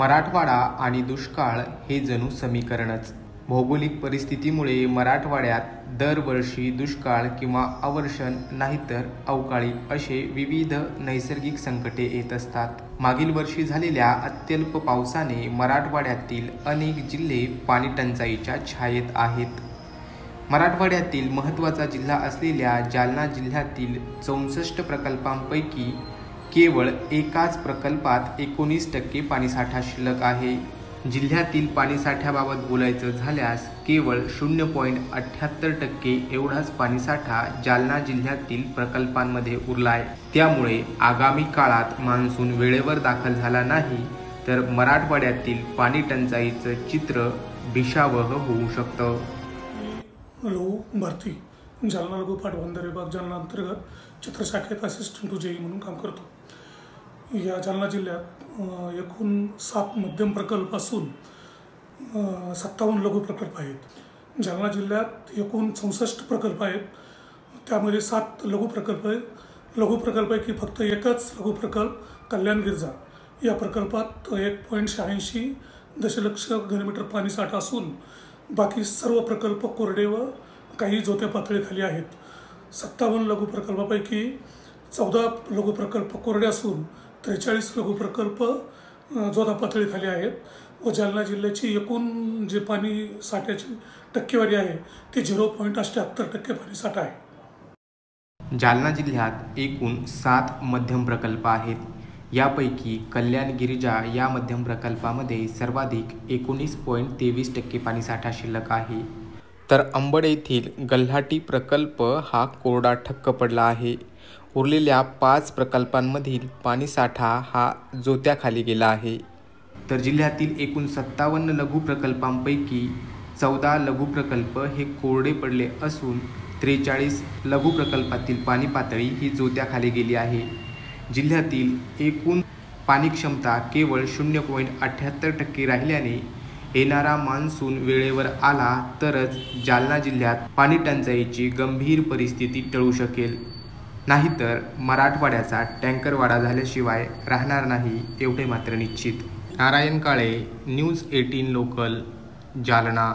मराठवाडा आणि दुष्काळ हे जणू समीकरणच. भौगोलिक परिस्थितीमुळे मराठवाड्यात दरवर्षी दुष्काळ किंवा अवर्षण नाहीतर अवकाळी असे विविध नैसर्गिक संकटे येत असतात. मागील वर्षी झालेल्या अत्यल्प पावसाने मराठवाड्यातील अनेक जिल्हे पाणीटंचाईच्या छायेत आहेत. मराठवाड्यातील महत्त्वाचा जिल्हा असलेल्या जालना जिल्ह्यातील 64 प्रकल्पांपैकी केवळ एकाच प्रकल्पात 19% पाणीसाठा शिल्लक आहे. जिल्ह्यातील पाणीसाठ्याबाबत बोलायचं झाल्यास केवळ 0.78% एवढाच पाणीसाठा जालना जिल्ह्यातील प्रकल्पांमध्ये उरलाय. त्यामुळे आगामी काळात मान्सून वेळेवर दाखल झाला नाही तर मराठवाड्यातील पाणीटंचाईचं चित्र भीषावह होऊ शकतं. लघु भरती जालना लघु पाटबंधारे विभाग जालना अंतर्गत चित्रशाखेत असिस्टंट टू जेई म्हणून काम करतो. या जालना जिल्ह्यात एकूण 7 मध्यम प्रकल्प असून 57 लघु प्रकल्प आहेत. जालना जिल्ह्यात एकूण 64 प्रकल्प आहेत. त्यामध्ये 7 लघु प्रकल्प आहेत. लघु प्रकल्पापैकी फक्त एकच लघु प्रकल्प कल्याण गिरजा या प्रकल्पात 1.86 दशलक्ष घनमीटर पाणीसाठा असून बाकी सर्व प्रकल्प कोरडे व काही जोत्या पातळीखाली आहेत. 57 लघु प्रकल्पापैकी 14 लघु प्रकल्प कोरडे असून 43 लघु प्रकल्प जोता पातळीखाली आहेत व जालना जिल्ह्याची एकूण जे पाणी साठ्याची टक्केवारी आहे ती 0.78% पाणीसाठा आहे. जालना जिल्ह्यात एकूण 7 मध्यम प्रकल्प आहेत. यापैकी कल्याण गिरिजा या मध्यम प्रकल्पामध्ये सर्वाधिक 19.23% पाणीसाठा शिल्लक आहे. तर अंबड येथील गल्हाटी प्रकल्प हा कोरडा ठक्क पडला आहे. उरलेल्या 5 प्रकल्पांमधील पाणीसाठा हा जोत्याखाली गेला आहे. तर जिल्ह्यातील एकूण 57 लघु प्रकल्पांपैकी 14 लघु प्रकल्प हे कोरडे पडले असून 43 लघु प्रकल्पातील पाणी पातळी ही जोत्याखाली गेली आहे. जिल्ह्यातील एकूण पाणी क्षमता केवळ 0.78% राहिल्याने येणारा मान्सून वेळेवर आला तरच जालना जिल्ह्यात पाणीटंचाईची गंभीर परिस्थिती टळू शकेल. नाहीतर मराठवाड्याचा टँकरवाडा झाल्याशिवाय राहणार नाही एवढे मात्र निश्चित. Narayan Kale, news 18 local, Jalna.